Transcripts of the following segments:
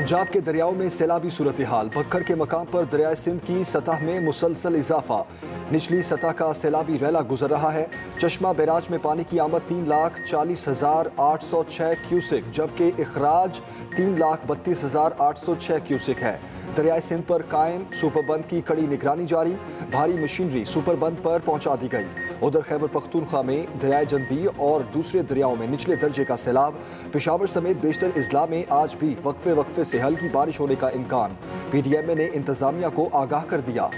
पंजाब के दरियाओं में सैलाबी सूरत हाल। भक्खर के मकाम पर दरियाए सिंध की सतह में मुसलसल इजाफा। निचली सतह का सैलाबी रैला गुजर रहा है। चश्मा बैराज में पानी की आमद 3,40,806 क्यूसेक जबकि इखराज 3,32,806 क्यूसेक है। दरियाए सिंध पर कायम सुपरबंद की कड़ी निगरानी जारी। भारी मशीनरी सुपरबंद पर पहुंचा दी गई। उधर खैबर पख्तूनख्वा में दरियाए जंदी और दूसरे दरियाओं में निचले दर्जे का सैलाब। पेशावर समेत बेशतर इजला में आज भी वक्फे वक्फे से हल्की बारिश होने का इम्कान। PDMA ने इंतजामिया को आगाह कर दिया।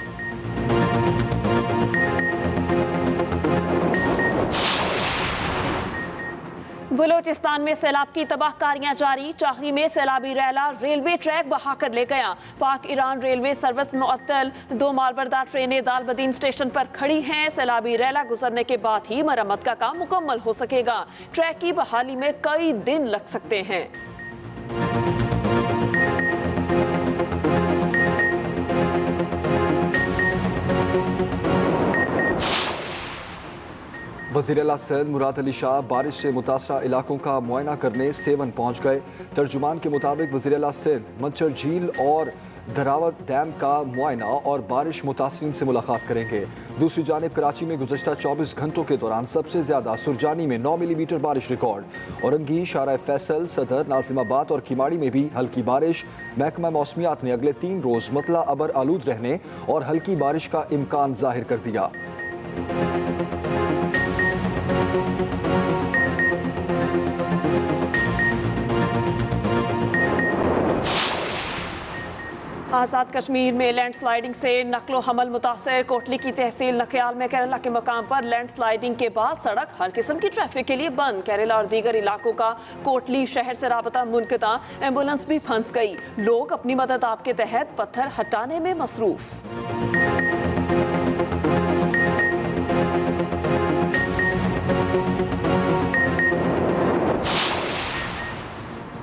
बलूचिस्तान में सैलाब की तबाहकारियां जारी। चाही में सैलाबी रैला रेलवे ट्रैक बहा कर ले गया। पाक ईरान रेलवे सर्विस मुअत्तल। 2 मालबरदार ट्रेनें दालबदीन स्टेशन पर खड़ी हैं। सैलाबी रैला गुजरने के बाद ही मरम्मत का काम मुकम्मल हो सकेगा। ट्रैक की बहाली में कई दिन लग सकते हैं। वज़ीर-ए-आला सैयद मुराद अली शाह बारिश से मुतासरा इलाकों का मुआयना करने सेवन पहुंच गए। तर्जुमान के मुताबिक वज़ीर-ए-आला सैयद मच्छर झील और धरावत डैम का मुआयना और बारिश मुतासरीन से मुलाकात करेंगे। दूसरी जानिब कराची में गुज़श्ता 24 घंटों के दौरान सबसे ज़्यादा सुरजानी में 9 मिलीमीटर बारिश रिकॉर्ड। औरंगी, शारा फैसल, सदर, नाजिमाबाद और किमाड़ी में भी हल्की बारिश। महकमा मौसमियात ने अगले 3 रोज़ मतला अबर आलूद रहने और हल्की बारिश का इम्कान जाहिर कर दिया। आज़ाद कश्मीर में लैंडस्लाइडिंग से नकलो हमल मुतासर। कोटली की तहसील नखयाल में केरला के मकाम पर लैंडस्लाइडिंग के बाद सड़क हर किस्म की ट्रैफिक के लिए बंद। केरला और दीगर इलाकों का कोटली शहर से राबता मुनक़ता। एम्बुलेंस भी फंस गई। लोग अपनी मदद आपके तहत पत्थर हटाने में मसरूफ।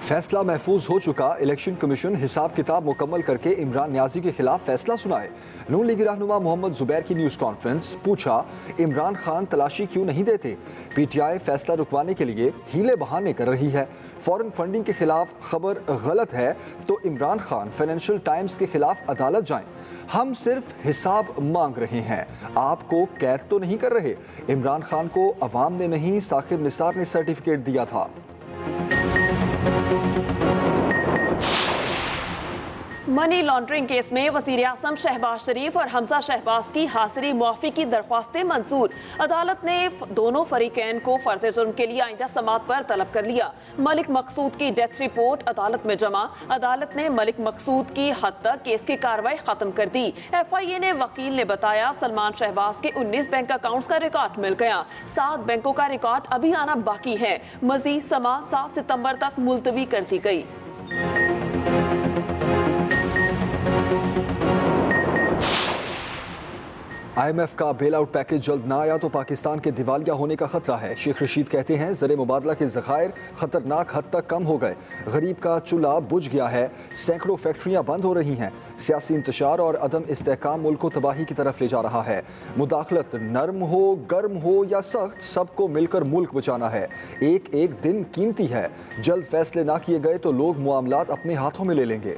फैसला महफूज हो चुका। इलेक्शन कमीशन हिसाब किताब मुकम्मल करके इमरान न्याजी के खिलाफ फैसला सुनाए। नून लीगी रहनुमा मोहम्मद जुबैर की न्यूज़ कॉन्फ्रेंस। पूछा, इमरान खान तलाशी क्यों नहीं देते? PTI फैसला रुकवाने के लिए हीले बहाने कर रही है। फॉरेन फंडिंग के खिलाफ खबर गलत है तो इमरान खान फाइनेंशियल टाइम्स के खिलाफ अदालत जाएं। हम सिर्फ हिसाब मांग रहे हैं, आपको कैद तो नहीं कर रहे। इमरान खान को अवाम ने नहीं साकिब निसार ने सर्टिफिकेट दिया था। मनी लॉन्ड्रिंग केस में वज़ीर आज़म शहबाज शरीफ और हमजा शहबाज की हाजिरी मुआफ़ी की दरख्वास्तें मंजूर। अदालत ने दोनों फरीकैन को फर्ज जुर्म के लिए आइंदा समाअत पर तलब कर लिया। मलिक मकसूद की डेथ रिपोर्ट अदालत में जमा। अदालत ने मलिक मकसूद की हद तक केस की कार्रवाई खत्म कर दी। FIA ने वकील ने बताया, सलमान शहबाज के 19 बैंक अकाउंट्स का रिकॉर्ड मिल गया। 7 बैंकों का रिकॉर्ड अभी आना बाकी है। मजीद समा 7 सितंबर तक मुलतवी कर दी गई। IMF का बेल आउट पैकेज जल्द ना आया तो पाकिस्तान के दिवालिया होने का खतरा है। शेख रशीद कहते हैं, ज़र मुबादला के ज़खायर खतरनाक हद तक कम हो गए। गरीब का चूल्हा बुझ गया है। सैकड़ों फैक्ट्रियां बंद हो रही हैं। सियासी इंतशार और अदम इस्तेहकाम मुल्क को तबाही की तरफ ले जा रहा है। मुदाखलत नरम हो, गर्म हो या सख्त, सबको मिलकर मुल्क बचाना है। एक एक दिन कीमती है। जल्द फैसले ना किए गए तो लोग मामलात अपने हाथों में ले लेंगे।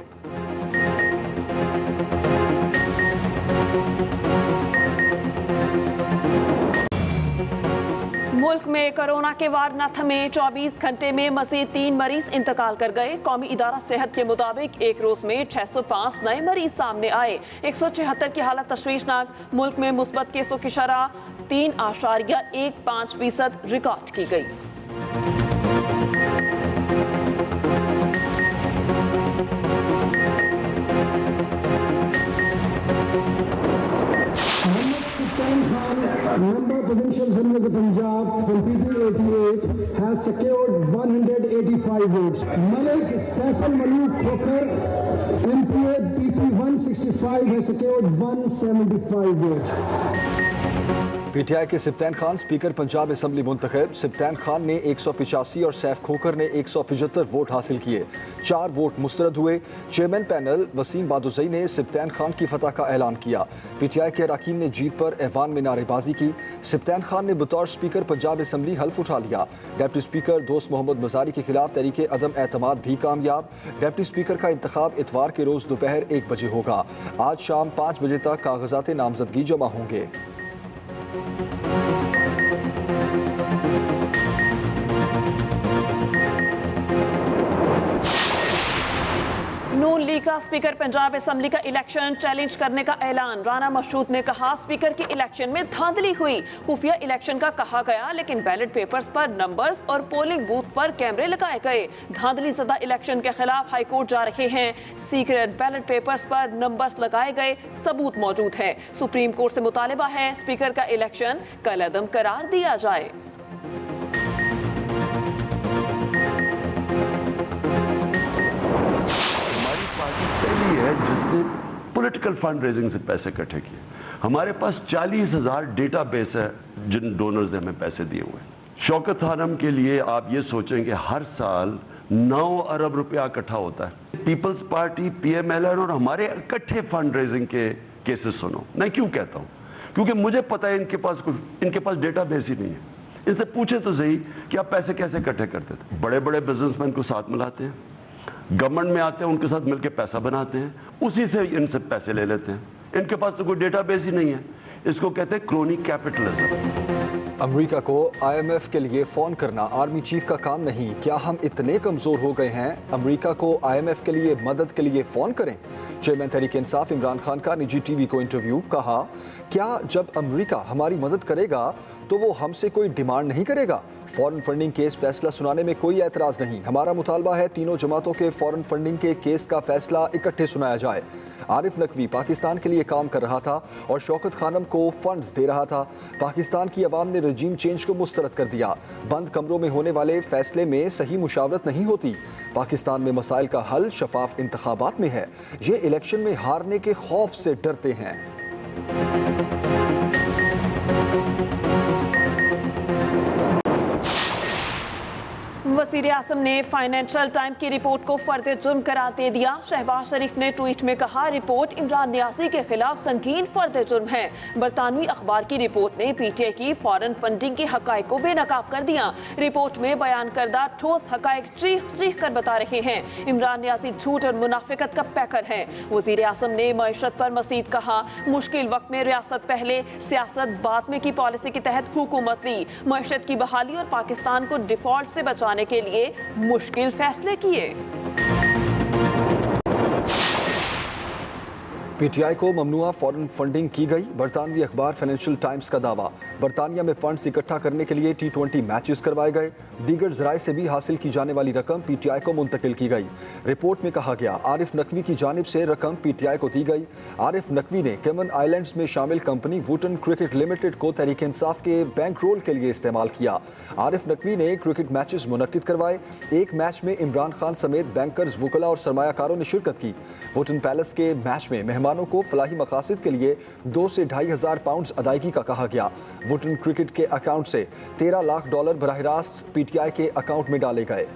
मुल्क में कोरोना के वार न थमे। 24 घंटे में मजीद 3 मरीज इंतकाल कर गए। कौमी इदारा सेहत के मुताबिक एक रोज में 605 नए मरीज सामने आए। 176 की हालत तशवीशनाक। मुल्क में मुस्बत केसों की शरह 3.15% रिकॉर्ड की गई। Member Provincial Assembly of the Punjab from PP88 has secured 185 votes. Malik Saiful Malook Khokar MPA PP 165 has secured 175 votes. PTI के सिब्तैन खान स्पीकर पंजाब असम्बली मुंतखब। सिब्तैन खान ने 185 और सैफ खोखर ने 175 वोट हासिल किए। 4 वोट मुस्तरद हुए। चेयरमैन पैनल वसीम बादुजई ने सिब्तैन खान की फतह का ऐलान किया। पीटीआई के अरकान ने जीत पर ऐवान में नारेबाजी की। सिब्तैन खान ने बतौर स्पीकर पंजाब असम्बली हल्फ उठा लिया। डिप्टी स्पीकर दोस्त मोहम्मद मजारी के खिलाफ तहरीके अदम एतमाद भी कामयाब। डिप्टी स्पीकर का इंतखाब इतवार के रोज दोपहर 1 बजे होगा। आज शाम 5 बजे तक कागजात नामजदगी जमा होंगे। नून लीग का स्पीकर पंजाब असम्बली का इलेक्शन चैलेंज करने का ऐलान। राना मशरूद ने कहा स्पीकर के इलेक्शन में धांधली हुई। खुफिया इलेक्शन का कहा गया, लेकिन बैलेट पेपर्स पर नंबर्स और पोलिंग बूथ पर कैमरे लगाए गए। धांधली ज़दा इलेक्शन के खिलाफ हाईकोर्ट जा रहे हैं। सीक्रेट बैलेट पेपर्स पर नंबर्स लगाए गए, सबूत मौजूद है। सुप्रीम कोर्ट से मुतालिबा है स्पीकर का इलेक्शन कलअदम करार दिया जाए। पहली है जिसने पॉलिटिकल फंड रेजिंग से पैसे इकट्ठे किए। हमारे पास 40,000 डेटाबेस है जिन डोनर्स ने हमें पैसे दिए हुए हैं। शौकत खानम के लिए आप ये सोचें कि हर साल 9 अरब रुपया इकट्ठा होता है। पीपल्स पार्टी, पीएमएलएन और हमारे इकट्ठे फंड रेजिंग के केसेस सुनो। मैं क्यों कहता हूं? क्योंकि मुझे पता है इनके पास डेटाबेस ही नहीं है। इनसे पूछे तो सही कि आप पैसे कैसे इकट्ठे करते थे। बड़े बड़े बिजनेसमैन को साथ मिलाते हैं, गवर्नमेंट में आते हैं, उनके साथ मिलकर पैसा बनाते हैं, उसी से इनसे पैसे ले लेते हैं। इनके पास तो कोई डेटाबेस ही नहीं है। इसको कहते हैं क्रोनी कैपिटलिज्म। अमेरिका को आईएमएफ के लिए फोन करना आर्मी चीफ का काम नहीं। क्या हम इतने कमजोर हो गए हैं अमेरिका को आईएमएफ के लिए मदद के लिए फोन करें? चेयरमैन तहरीक इंसाफ इमरान खान का निजी टीवी को इंटरव्यू। कहा, क्या जब अमेरिका हमारी मदद करेगा तो वो हमसे कोई डिमांड नहीं करेगा? फॉरेन फंडिंग केस फैसला सुनाने में कोई एतराज नहीं। हमारा मुतालबा है तीनों जमातों के फॉरेन फंडिंग के केस का फैसला इकट्ठे सुनाया जाए। आरिफ नकवी पाकिस्तान के लिए काम कर रहा था और शौकत खानम को फंड्स दे रहा था। पाकिस्तान की अवाम ने रजीम चेंज को मुस्तरद कर दिया। बंद कमरों में होने वाले फैसले में सही मुशावरत नहीं होती। पाकिस्तान में मसाइल का हल शफाफ इंतखाबात में है। ये इलेक्शन में हारने के खौफ से डरते हैं। वज़ीर आज़म ने फाइनेंशियल टाइम की रिपोर्ट को फर्द जुर्म करार दे दिया। शहबाज शरीफ ने ट्वीट में कहा, रिपोर्ट इमरान नियाज़ी के खिलाफ संगीन फर्द जुर्म है। बरतानवी अखबार की रिपोर्ट ने पीटीआई की फॉरेन फंडिंग के हकायक को बेनकाब कर दिया। रिपोर्ट में बयान करदा ठोस हकायक चीख चीख कर बता रहे हैं इमरान नियाज़ी झूठ और मुनाफिकत का पैकर है। वज़ीर आज़म ने मईशत पर मज़ीद कहा, मुश्किल वक्त में रियासत पहले सियासत बाद में की पॉलिसी के तहत हुकूमत ली। मईशत की बहाली और पाकिस्तान को डिफॉल्ट से बचाने के लिए मुश्किल फैसले किए। पीटीआई को ममनुआ फॉरेन फंडिंग की गई। बरतानवी अखबार फाइनेंशियल टाइम्स का दावा। बरतानिया में फंड्स इकट्ठा करने के लिए T20 मैचेस करवाए गए। दीगर जराए से भी हासिल की जाने वाली रकम पीटीआई को मुंतकिल की गई। रिपोर्ट में कहा गया, आरिफ नकवी की जानिब से रकम पीटीआई को दी गई। आरिफ नकवी ने कैमन आइलैंड्स में शामिल कंपनी वुटन क्रिकेट लिमिटेड को तहरीक इंसाफ के बैंक रोल के लिए इस्तेमाल किया। आरिफ नकवी ने क्रिकेट मैचेस मुनक्किद करवाए। एक मैच में इमरान खान समेत बैंकर्स, वुकला और सरमायाकारों ने शिरकत की। वुटन पैलेस के मैच में मेहमानों को फलाही मकासद के लिए 2 से $2,500 पाउंड अदायगी का कहा गया। वुटन क्रिकेट के अकाउंट से $13 लाख बराह रास्त पीटीआई के अकाउंट में डाले गए।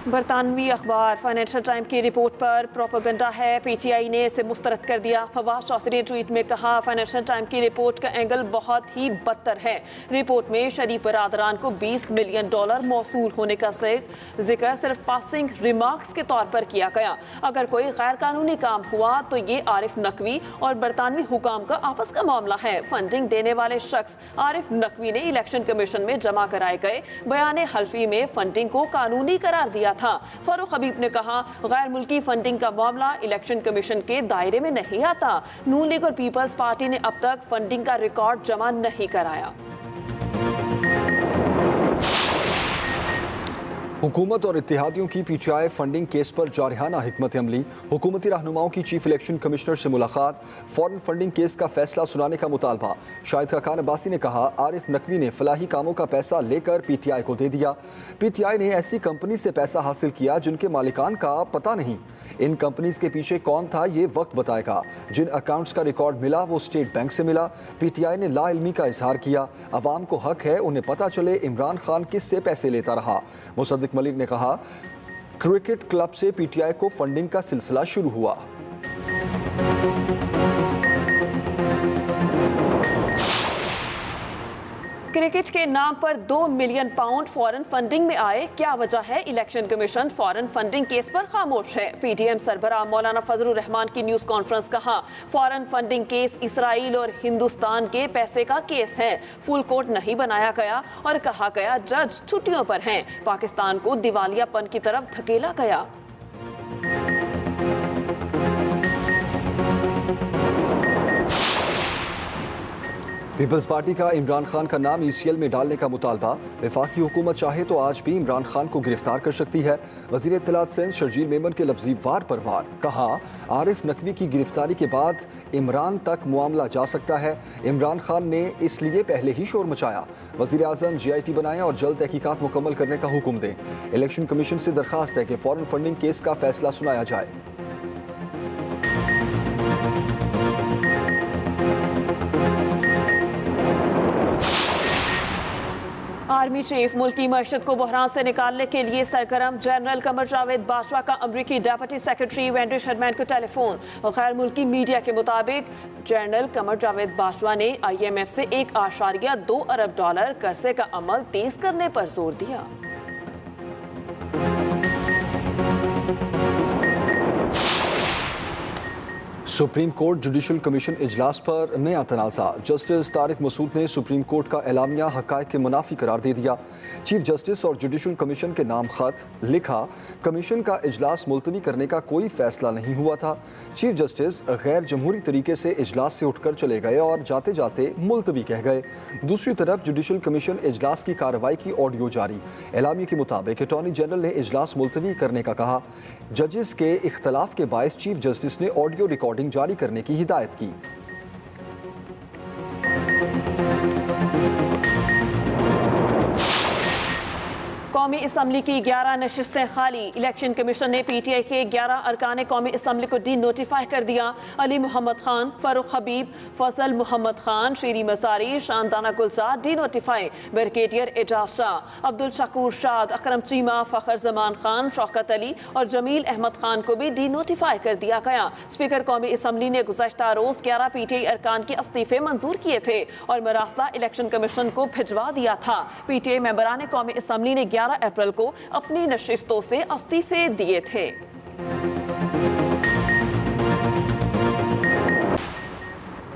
बरतानवी अखबार फाइनेंशियल टाइम की रिपोर्ट पर प्रोपेगेंडा है, पीटीआई ने इसे मुस्तरद कर दिया। फवाद चौधरी ने ट्वीट में कहा, फाइनेंशियल टाइम की रिपोर्ट का एंगल बहुत ही बदतर है। रिपोर्ट में शरीफ बरादरान को $20 मिलियन मौसूल होने का जिक्र सिर्फ पासिंग रिमार्क्स के तौर पर किया गया। अगर कोई गैर कानूनी काम हुआ तो ये आरिफ नकवी और बरतानवी हुकाम का आपस का मामला है। फंडिंग देने वाले शख्स आरिफ नकवी ने इलेक्शन कमीशन में जमा कराए गए बयान हल्फी में फंडिंग को कानूनी करार दिया था। फारूक हबीब ने कहा, गैर मुल्की फंडिंग का मामला इलेक्शन कमीशन के दायरे में नहीं आता। नून लीग और पीपल्स पार्टी ने अब तक फंडिंग का रिकॉर्ड जमा नहीं कराया। हुकूमत और इत्तेहादियों की पीटीआई फंडिंग केस पर जारहाना हिकमत अमली। हुकूमती रहनुमाओं की चीफ इलेक्शन कमिश्नर से मुलाकात, फॉरेन फंडिंग केस का फैसला सुनाने का मुतालबा। शाहिद खान अब्बासी ने कहा, आरिफ नकवी ने फलाही कामों का पैसा लेकर पीटीआई को दे दिया। पीटीआई ने ऐसी कंपनी से पैसा हासिल किया जिनके मालिकान का पता नहीं। इन कंपनीज के पीछे कौन था ये वक्त बताएगा। जिन अकाउंट्स का रिकॉर्ड मिला वो स्टेट बैंक से मिला। पीटीआई ने लाइल्मी का इजहार किया। अवाम को हक है उन्हें पता चले इमरान खान किससे पैसे लेता रहा। मुसद्दिक मलिक ने कहा, क्रिकेट क्लब से पीटीआई को फंडिंग का सिलसिला शुरू हुआ। क्रिकेट के नाम पर 2 मिलियन पाउंड फॉरेन फंडिंग में आए, क्या वजह है? Election commission foreign funding case पर खामोश है। पीटीएम सरबराह मौलाना फजलुर रहमान की न्यूज कॉन्फ्रेंस, कहा फॉरेन फंडिंग केस इसराइल और हिंदुस्तान के पैसे का केस है। फुल कोर्ट नहीं बनाया गया और कहा गया जज छुट्टियों पर हैं। पाकिस्तान को दिवालियापन की तरफ धकेला गया। पीपल्स पार्टी का इमरान खान का नाम ईसीएल में डालने का मुतालबा। वफाकी हुकूमत चाहे तो आज भी इमरान खान को गिरफ्तार कर सकती है। वजीर इत्तलात सिंध शर्जील मेमन के लफ्जी वार पर वार, कहा आरिफ नकवी की गिरफ्तारी के बाद इमरान तक मामला जा सकता है। इमरान खान ने इसलिए पहले ही शोर मचाया। वजीर आजम GIT बनाएं और जल्द तहकीकात मुकम्मल करने का हुक्म दें। इलेक्शन कमीशन से दरखास्त है कि फॉरेन फंडिंग केस का फैसला सुनाया जाए। आर्मी चीफ मुल्की मईशत को बहरान से निकालने के लिए सरगर्म। जनरल कमर जावेद बाजवा का अमरीकी डेप्यूटी सेक्रेटरी वेंडी शर्मैन को टेलीफोन। गैर मुल्की मीडिया के मुताबिक जनरल कमर जावेद बाजवा ने IMF से $1.2 अरब कर्जे का अमल तेज करने पर जोर दिया। सुप्रीम कोर्ट जुडिशल कमीशन इजलास पर नया तनाज़ा। जस्टिस तारिक मसूद ने सुप्रीम कोर्ट का एलामिया हक़ाइक़ के मुनाफी करार दे दिया। चीफ जस्टिस और जुडिशल कमीशन के नाम खत लिखा, कमीशन का इजलास मुलतवी करने का कोई फैसला नहीं हुआ था। चीफ जस्टिस गैर जमहूरी तरीके से इजलास से उठकर चले गए और जाते जाते मुलतवी कह गए। दूसरी तरफ जुडिशल कमीशन इजलास की कार्रवाई की ऑडियो जारी। एलामिया के मुताबिक अटॉर्नी जनरल ने इजलास मुलतवी करने का कहा। जजेस के इख्तलाफ के बायस चीफ जस्टिस ने ऑडियो रिकॉर्डिंग जारी करने की हिदायत की। कौमी असम्बली की 11 नशिस्तें खाली। इलेक्शन कमीशन ने PTI के 11 अरकान कौमी असम्बली को डी नोटिफाई कर दिया। Ali Mohammad Khan, Farrukh Habib, Fazal Mohammad Khan, Shireen Mazari, Shandana Gulzar denotify. Brigadier Ijaz Shah, Abdul Shakoor Shad, Akram Cheema, फखर जमान खान, शौकत अली और जमील अहमद खान को भी डी नोटिफाई कर दिया गया। स्पीकर कौमी असम्बली ने गुज़श्ता रोज 11 PTI अरकान के इस्तीफे मंजूर किए थे और मरासला इलेक्शन कमीशन को भिजवा दिया था। PTI मेंबरान कौमी असम्बली ने 11 अप्रैल को अपनी नशिस्तों से इस्तीफे दिए थे।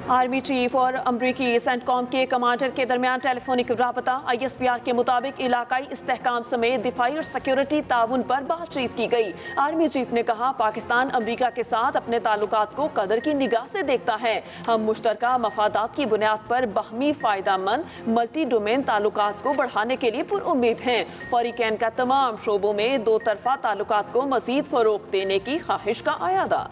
आर्मी चीफ और अमरीकी सेंटकॉम के कमांडर के दरमियान टेलीफोनिक राबता। ISPR के मुताबिक इलाकाई इस्तेहकाम समेत दिफाई और सिक्योरिटी ताउन पर बातचीत की गई। आर्मी चीफ ने कहा, पाकिस्तान अमरीका के साथ अपने ताल्लुकात को कदर की निगाह से देखता है। हम मुश्तरका मफादात की बुनियाद पर बाहमी फायदामंद मल्टी डोमेन ताल्लुकात को बढ़ाने के लिए पुरुम्मीद हैं। फरीकैन का तमाम शोबों में दो तरफा ताल्लुकात को मजीद फरोग देने की ख्वाहिश का आयादा।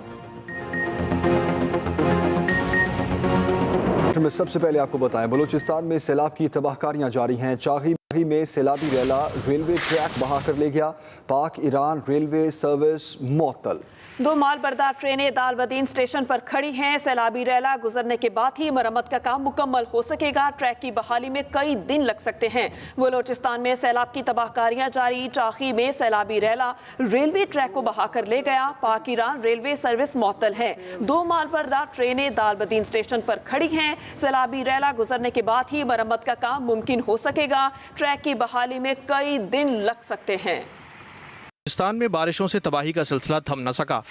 में सबसे पहले आपको बताएं, बलूचिस्तान में सैलाब की तबाहकारियां जारी हैं। चागी में सैलाबी रैला रेलवे ट्रैक बहा कर ले गया। पाक ईरान रेलवे सर्विस मुअत्तल। 2 मालबरदार ट्रेनें दालबदीन स्टेशन पर खड़ी हैं। सैलाबी रैला गुजरने के बाद ही मरम्मत का काम मुकम्मल हो सकेगा। ट्रैक की बहाली में कई दिन लग सकते हैं। बलूचिस्तान में सैलाब की तबाहकारियां जारी। चाखी में सैलाबी रैला रेलवे ट्रैक को बहा कर ले गया। पाक ईरान रेलवे सर्विस मुअत्तल है। 2 मालबरदार ट्रेनें दालबदीन स्टेशन पर खड़ी हैं। सैलाबी रैला गुजरने के बाद ही मरम्मत का काम मुमकिन हो सकेगा। ट्रैक की बहाली में कई दिन लग सकते हैं। पाकिस्तान में बारिशों से तबाही का सिलसिला थम न सका।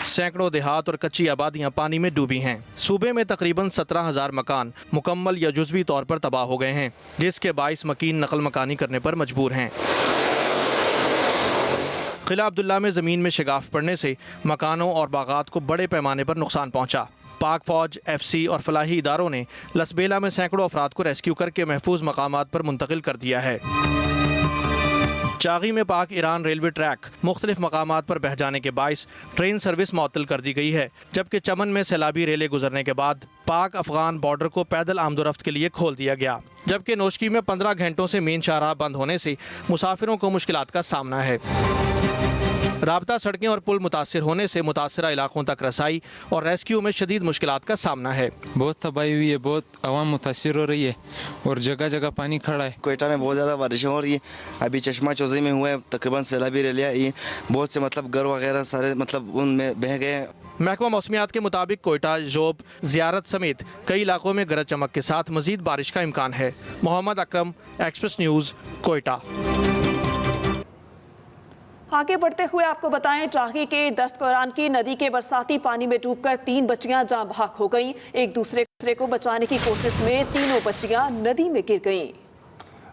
सैकड़ों देहात और कच्ची आबादियां पानी में डूबी हैं। सूबे में तकरीबन 17,000 मकान मुकम्मल या जुज़वी तौर पर तबाह हो गए हैं, जिसके बाइस मकीन नकल मकानी करने पर मजबूर हैं। किला अब्दुल्ला में ज़मीन में शिगाफ पड़ने से मकानों और बागात को बड़े पैमाने पर नुकसान पहुँचा। पाक फौज, FC और फलाही इदारों ने लसबेला में सैकड़ों अफराद को रेस्क्यू करके महफूज मकामात पर मुंतकिल कर दिया है। चागी में पाक ईरान रेलवे ट्रैक मुख्तलिफ मकामात पर बह जाने के बाइस ट्रेन सर्विस मअतल कर दी गई है, जबकि चमन में सैलाबी रेलें गुजरने के बाद पाक अफगान बॉर्डर को पैदल आमदोरफ्त के लिए खोल दिया गया, जबकि नोशकी में 15 घंटों से मेन शाहराह बंद होने से मुसाफिरों को मुश्किलात का सामना है। राबता सड़कें और पुल मुतासिर होने से मुतासरा इलाकों तक रसाई और रेस्क्यू में शदीद मुश्किलात का सामना है। बहुत तबाही हुई है, बहुत आवाम मुतासिर हो रही है और जगह जगह पानी खड़ा है। कोयटा में बहुत ज़्यादा बारिशें हो रही है। अभी चश्मा चौधरी में हुआ है, तकरीबन सैलाबी रेलिया ये बहुत से घर वगैरह सारे उनमें बह गए हैं। महकमा मौसमियात के मुताबिक कोयटा, जोब, जियारत समेत कई इलाकों में गरज चमक के साथ मजीद बारिश का इम्कान है। Mohammad Akram, express news, Quetta. आगे बढ़ते हुए आपको बताएं, चाही के दस्तकोरान की नदी के बरसाती पानी में डूबकर 3 बच्चियां जाँ बहक हो गईं। एक दूसरे को बचाने की कोशिश में तीनों बच्चियां नदी में गिर गईं।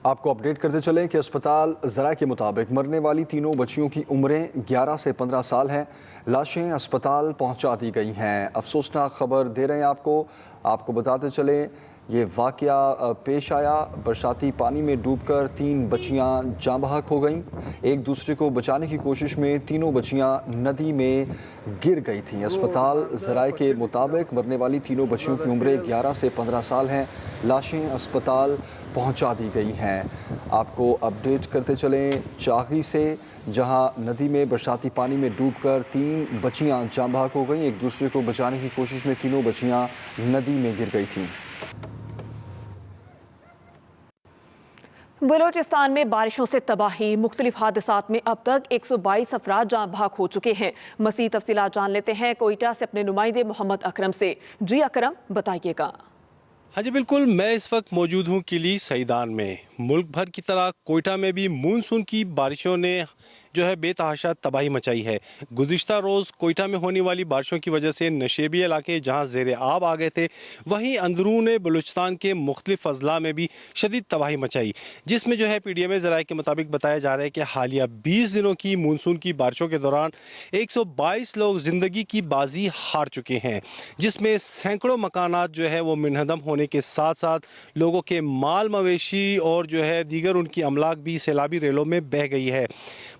आपको अपडेट करते चलें कि अस्पताल ज़रा के मुताबिक मरने वाली तीनों बच्चियों की उम्रें 11 से 15 साल हैं। लाशें अस्पताल पहुंचा दी गई हैं। अफसोसनाक खबर दे रहे हैं आपको बताते चलें, ये वाक़या पेश आया। बरसाती पानी में डूबकर 3 बच्चियां जाँ बहक हो गईं। एक दूसरे को बचाने की कोशिश में तीनों बच्चियां नदी में गिर गई थीं। अस्पताल ज़राए के मुताबिक मरने वाली तीनों बच्चियों की उम्रें 11 से 15 साल हैं। लाशें अस्पताल पहुंचा दी गई हैं। आपको अपडेट करते चलें चागी से, जहां नदी में बरसाती पानी में डूबकर 3 बच्चियां जाँ बहक हो गईं। एक दूसरे को बचाने की कोशिश में तीनों बच्चियां नदी में गिर गई थीं। बलोचिस्तान में बारिशों से तबाही, मुख्तलिफ हादसात में अब तक 122 अफराद जाँ बहक हो चुके हैं। मज़ीद तफसीलात जान लेते हैं कोयटा से अपने नुमाइंदे मोहम्मद अकरम से। जी अकरम, बताइएगा। हाँ जी बिल्कुल, मैं इस वक्त मौजूद हूँ किली सईदान में। मुल्क भर की तरह कोयटा में भी मानसून की बारिशों ने जो है बेतहाशा तबाही मचाई है। गुज़िश्ता रोज़ कोयटा में होने वाली बारिशों की वजह से नशेबी इलाके जहाँ ज़ेर आब आ गए थे, वहीं अंदरून बलूचिस्तान के मुख्तलिफ अजला में भी शदीद तबाही मचाई, जिसमें जो है PDMA ज़राए के मुताबिक बताया जा रहा है कि हालिया 20 दिनों की मानसून की बारिशों के दौरान 122 लोग ज़िंदगी की बाजी हार चुके हैं, जिसमें सैकड़ों मकानात जो है वो मुनहदम होने के साथ साथ लोगों के माल मवेशी और जो है दीगर उनकी अमलाक भी सैलाबी रेलों में बह गई है।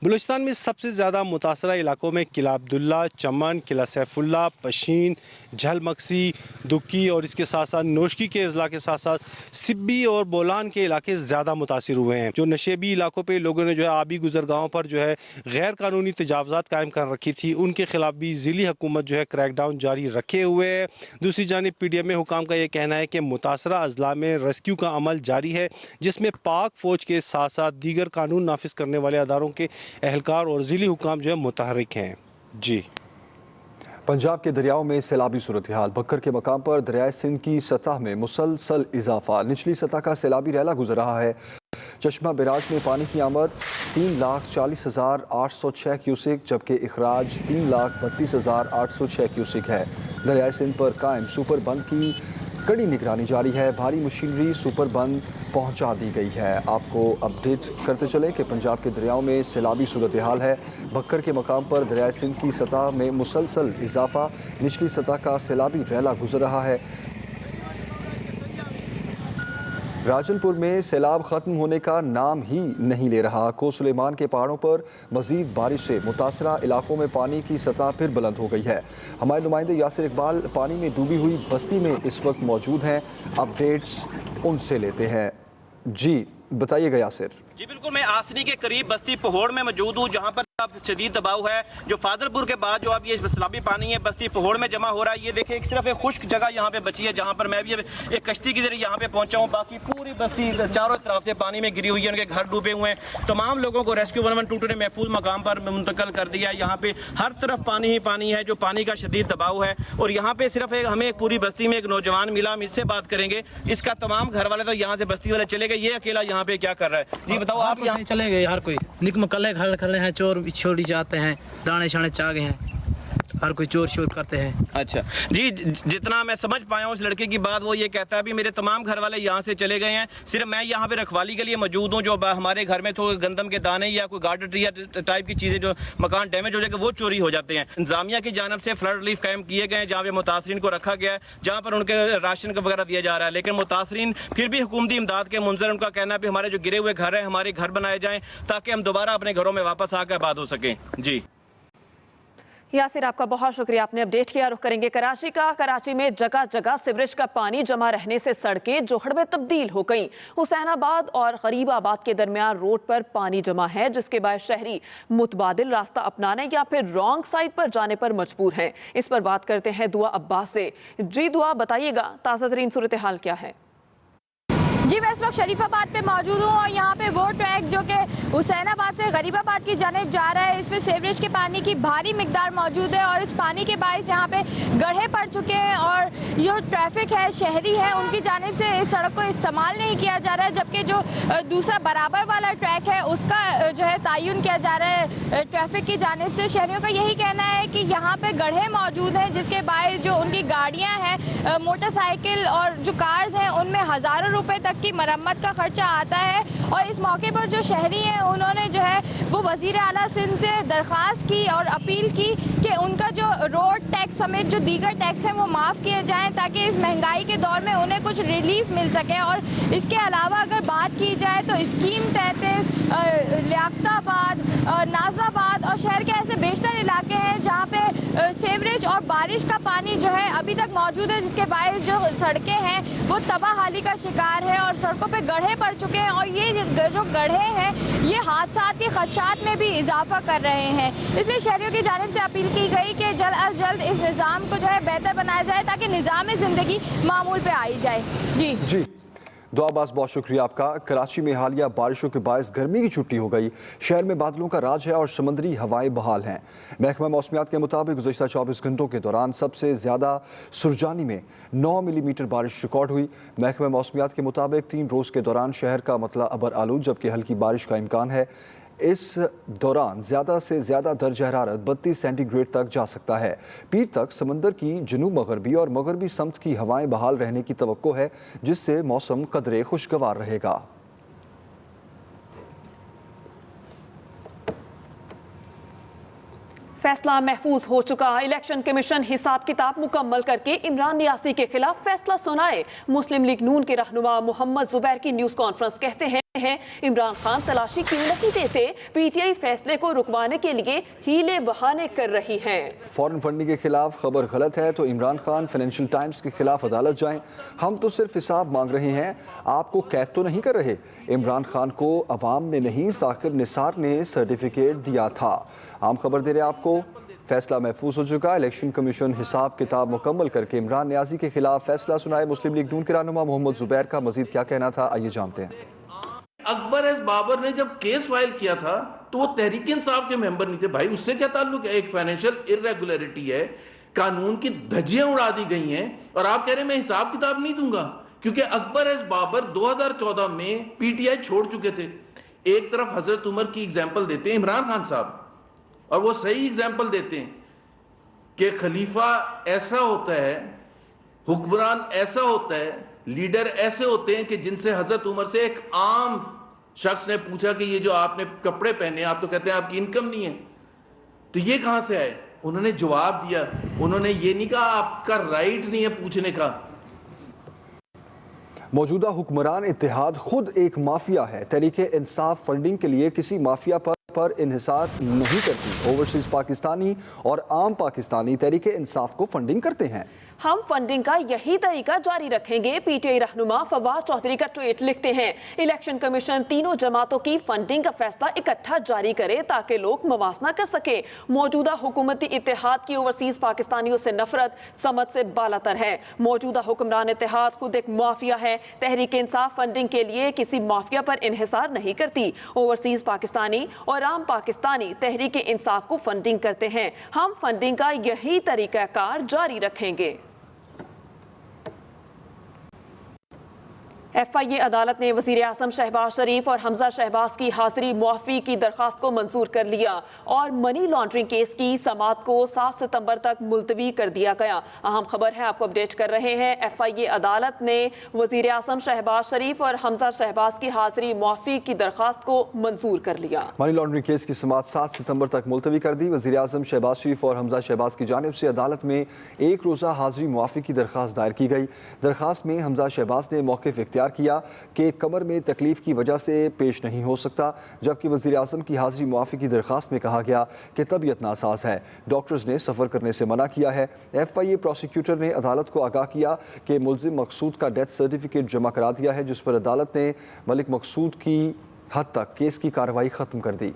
बलूचिस्तान में सबसे ज़्यादा मुतासरा इलाकों में किला अब्दुल्ला, चमन, किला सैफुल्ला, पशीन, झलमक्सी, दुक्की और इसके साथ साथ नोशकी के अजला के साथ साथ सिब्बी और बोलान के इलाके ज़्यादा मुतासिर हुए हैं। जो नशेबी इलाकों पर लोगों ने जो है आबी गुजरगाहों पर जो है गैर कानूनी तजावज़ात कायम कर रखी थी, उनके खिलाफ भी ज़िली हुकूमत जो है क्रैकडाउन जारी रखे हुए है। दूसरी जानिब PDMA हुकाम का ये कहना है कि मुतासरा अजला में रेस्क्यू का अमल जारी है, जिसमें पाक फ़ौज के साथ साथ दीगर कानून नाफिज करने वाले अदारों के एहलकार और ज़िली हुकाम जो है मुतहरिक हैं। जी, पंजाब के दरियाओं में सैलाबी सूरत हाल। बक्कर के मकाम पर दरियाए सिंध की सतह में मुसलसल इजाफा। निचली सतह का सैलाबी रैला गुजर रहा है। चश्मा बैराज में पानी की आमद 3,40,806 क्यूसिक, जबकि इखराज 3,32,806 क्यूसिक है। दरियाए सिंध पर कायम सुपर बंद की कड़ी निगरानी जारी है। भारी मशीनरी सुपर बंद पहुंचा दी गई है। आपको अपडेट करते चले कि पंजाब के दरियाओं में सैलाबी सूरत हाल है। बक्कर के मकाम पर दरियाए सिंध की सतह में मुसलसल इजाफा। निचली सतह का सैलाबी रैला गुजर रहा है। राजनपुर में सैलाब ख़त्म होने का नाम ही नहीं ले रहा। को सुलेमान के पहाड़ों पर मज़ीद बारिश से मुतासरा इलाकों में पानी की सतह फिर बुलंद हो गई है। हमारे नुमाइंदे यासिर इकबाल पानी में डूबी हुई बस्ती में इस वक्त मौजूद हैं। अपडेट्स उनसे लेते हैं। जी बताइएगा यासिर। जी बिल्कुल, मैं आसनी के करीब बस्ती पहोड़ में मौजूद हूँ, जहाँ पर शदीद दबाव है। जो फादरपुर के बाद जो अब ये सैलाबी पानी है बस्ती पहोड़ में जमा हो रहा है। ये देखिए एक सिर्फ एक खुश्क जगह यहाँ पे बची है, जहाँ पर मैं भी एक कश्ती के जरिए यहाँ पे पहुँचा हूँ। बाकी पूरी बस्ती चारों तरफ से पानी में गिरी हुई है, उनके घर डूबे हुए हैं। तमाम लोगों को रेस्क्यू 112 ने महफूज मकाम पर मुंतकिल कर दिया है। यहाँ पे हर तरफ पानी ही पानी है, जो पानी का शदीद दबाव है। और यहाँ पे सिर्फ हमें एक पूरी बस्ती में एक नौजवान मिला, हम इससे बात करेंगे। इसका तमाम घर वाले तो यहाँ से बस्ती वाले चले गए, ये अकेला यहाँ पे क्या कर रहा है? जी बताओ आप। यहाँ चले गए, हर कोई निकम कल घर खड़े हैं, चोर छोड़ी जाते हैं, दाने शाने चागे हैं। हर कोई चोर शोर करते हैं। अच्छा जी, जितना मैं समझ पाया हूँ उस लड़के की बात, वो ये कहता है अभी मेरे तमाम घर वाले यहाँ से चले गए हैं, सिर्फ मैं यहाँ पे रखवाली के लिए मौजूद हूँ। जो हमारे घर में तो गंदम के दाने या कोई गार्डन ट्री या टाइप की चीज़ें, जो मकान डैमेज हो जाएगा वो चोरी हो जाते हैं। इंतजामिया की जानब से फ्लड रिलीफ कैंप किए गए हैं जहाँ पे मुतासरीन को रखा गया है, जहाँ पर उनके राशन वगैरह दिया जा रहा है। लेकिन मुतासरीन फिर भी हुकूमती इमदाद के मुंतज़र, उनका कहना है भी हमारे जो गिरे हुए घर हैं, हमारे घर बनाए जाएँ ताकि हम दोबारा अपने घरों में वापस आकर आबाद हो सकें। जी यासिर, आपका बहुत शुक्रिया, आपने अपडेट किया। रुख करेंगे कराची का। कराची में जगह जगह सीवरेज का पानी जमा रहने से सड़कें जोहड़ में तब्दील हो गई। हुसैनाबाद और गरीबाबाद के दरमियान रोड पर पानी जमा है, जिसके बाद शहरी मुतबादिल रास्ता अपनाने या फिर रॉन्ग साइड पर जाने पर मजबूर हैं। इस पर बात करते हैं दुआ अब्बास से। जी दुआ, बताइएगा ताज़ा तरीन सूरत हाल क्या है? जी, मैं इस वक्त शरीफाबाद पे मौजूद हूँ और यहाँ पे वो ट्रैक जो कि हुसैनाबाद से गरीबाबाद की जानिब जा रहा है, इसमें सीवरेज के पानी की भारी मिकदार मौजूद है और इस पानी के बायस यहाँ पे गड्ढे पड़ चुके हैं और जो ट्रैफिक है, शहरी है, उनकी जानिब से इस सड़क को इस्तेमाल नहीं किया जा रहा है। जबकि जो दूसरा बराबर वाला ट्रैक है उसका जो है तयन किया जा रहा है ट्रैफिक की जानिब से। शहरियों का यही कहना है कि यहाँ पे गड्ढे मौजूद हैं, जिसके बायस जो उनकी गाड़ियाँ हैं, मोटरसाइकिल और जो कार्स हैं, उनमें हज़ारों रुपये तक की मरम्मत का खर्चा आता है। और इस मौके पर जो शहरी हैं उन्होंने जो है वो वज़ीर आला सिंध से दरख्वास्त की और अपील की कि उनका जो रोड टैक्स समेत जो दीगर टैक्स हैं वो माफ़ किए जाएं ताकि इस महंगाई के दौर में उन्हें कुछ रिलीफ मिल सके। और इसके अलावा अगर बात की जाए तो स्कीम 33, लियाकताबाद, नाज़राबाद और शहर के ऐसे बेशतर इलाके हैं जहाँ पे सीवरेज और बारिश का पानी जो है अभी तक मौजूद है, जिसके बायस जो सड़कें हैं वो तबाहाली का शिकार है और सड़कों पे गड्ढे पड़ चुके हैं। और ये जो गड्ढे हैं ये हादसात के खदशात में भी इजाफा कर रहे हैं। इसलिए शहरियों की जानिब से अपील की गई कि जल्द अज जल्द इस निज़ाम को जो है बेहतर बनाया जाए ताकि निज़ाम ज़िंदगी मामूल पे आई जाए। जी दुआ अब्बास, बहुत शुक्रिया आपका। कराची में हालिया बारिशों के बायस गर्मी की छुट्टी हो गई। शहर में बादलों का राज है और समुद्री हवाएं बहाल हैं। महकमा मौसमियात के मुताबिक गुज़श्ता 24 घंटों के दौरान सबसे ज़्यादा सुरजानी में 9 मिलीमीटर बारिश रिकॉर्ड हुई। महकमा मौसमियात के मुताबिक 3 रोज़ के दौरान शहर का मतला अबर आलूद, जबकि हल्की बारिश का इम्कान है। इस दौरान ज़्यादा से ज़्यादा दर्जा हरारत 32 सेंटीग्रेड तक जा सकता है। पीर तक समंदर की जनूब मगरबी और मगरबी समत की हवाएं बहाल रहने की तवक्को है, जिससे मौसम कदरे खुशगवार रहेगा। फैसला महफूज हो चुका। इलेक्शन कमीशन हिसाब किताब मुकम्मल करके इमरान नियासी के खिलाफ फैसला सुनाए। मुस्लिम लीग नून के रहनुमा मोहम्मद जुबैर की न्यूज़ कॉन्फ्रेंस कहते हैं इमरान खान तलाशी क्यों नहीं देते, पीटीआई फैसले को रुकवाने के लिए हीले बहाने कर रही है। फॉरेन फंडिंग के खिलाफ खबर गलत है तो इमरान खान फाइनेंशियल टाइम्स के खिलाफ अदालत जाएं। हम तो सिर्फ हिसाब मांग रहे हैं, आपको कैद तो नहीं कर रहे। इमरान खान को अवाम ने नहीं, साकिर निसार ने सर्टिफिकेट दिया था। हम खबर दे रहे हैं आपको, फैसला महफूज हो चुका। इलेक्शन कमीशन हिसाब किताब मुकम्मल करके इमरान नियाजी के खिलाफ फैसला सुनाए। मुस्लिम लीग नून के रहनुमा मोहम्मद जुबैर का मजीद क्या कहना था, आइए जानते हैं। अकबर एस बाबर ने जब केस फाइल किया था तो वो तहरीक इंसाफ के मेंबर नहीं थे। भाई उससे क्या ताल्लुक है? एक फाइनेंशियल इरेगुलरिटी है, कानून की धज्जियां उड़ा दी गई हैं और आप कह रहे हैं मैं हिसाब किताब नहीं दूंगा। क्योंकि अकबर एस बाबर 2014 में पीटीआई छोड़ चुके थे। एक तरफ हजरत उमर की एग्जाम्पल देते हैं इमरान खान साहब, और वो सही एग्जाम्पल देते हैं कि खलीफा ऐसा होता है, हुक्मरान ऐसा होता है, लीडर ऐसे होते हैं कि जिनसे हजरत उमर से एक आम शख्स ने पूछा कि ये जो आपने कपड़े पहने आप तो कहते हैं आपकी इनकम नहीं है, तो ये कहां से आए? उन्होंने जवाब दिया, उन्होंने ये नहीं कहा आपका राइट नहीं है पूछने का। मौजूदा हुक्मरान इत्तेहाद खुद एक माफिया है। तहरीक इंसाफ फंडिंग के लिए किसी माफिया पर इन्हिसार नहीं करती। ओवरसीज पाकिस्तानी और आम पाकिस्तानी तहरीक इंसाफ को फंडिंग करते हैं। हम फंडिंग का यही तरीका जारी रखेंगे। पीटीआई रहनुमा फवाद चौधरी का ट्वीट लिखते हैं, इलेक्शन कमीशन तीनों जमातों की फंडिंग का फैसला इकट्ठा जारी करे ताकि लोग मवासना कर सके। मौजूदा हुकूमती इत्तेहाद की ओवरसीज पाकिस्तानियों से नफरत समझ से बालातर है। मौजूदा हुक्मरान इत्तेहाद खुद एक माफिया है। तहरीक इंसाफ फंडिंग के लिए किसी माफिया पर इन्हिसार नहीं करती। ओवरसीज पाकिस्तानी और आम पाकिस्तानी तहरीक इंसाफ को फंडिंग करते हैं। हम फंडिंग का यही तरीकाकार जारी रखेंगे। FIA अदालत ने वज़ीर आज़म शहबाज शरीफ और हमजा शहबाज की हाजिरी मुआफ़ी की दरख्वास्त को मंजूर कर लिया और मनी लॉन्ड्रिंग केस की समाअत को 7 सितंबर तक मुलतवी कर दिया गया। अहम खबर है, आपको अपडेट कर रहे हैं। FIA अदालत ने वज़ीर आज़म शहबाज शरीफ और हमजा शहबाज की हाजिरी मुआफ़ी की दरख्वास्त को मंजूर कर लिया। मनी लॉन्ड्रिंग केस की समाअत 7 सितंबर तक मुलतवी कर दी। वज़ीर आज़म शहबाज शरीफ और हमजा शहबाज की जानिब से अदालत में एक रोज़ा हाजिरी मुआफ़ी की दरख्वास्त दायर की गई। दरख्वास्त में हमजा शहबाज ने मौक़िफ़ इख्तियार किया कि कमर में तकलीफ की वजह से पेश नहीं हो सकता, जबकि वज़ीर आज़म की हाजिरी मुआफ़ी की दरख्वास्त में कहा गया कि तबीयत नासाज है। डॉक्टर्स ने सफ़र करने से मना किया है। FIA प्रोसिक्यूटर ने अदालत को आगाह किया कि मुल्ज़िम मकसूद का डेथ सर्टिफिकेट जमा करा दिया है, जिस पर अदालत ने मलिक मकसूद की हद तक केस की कार्रवाई ख़त्म कर दी।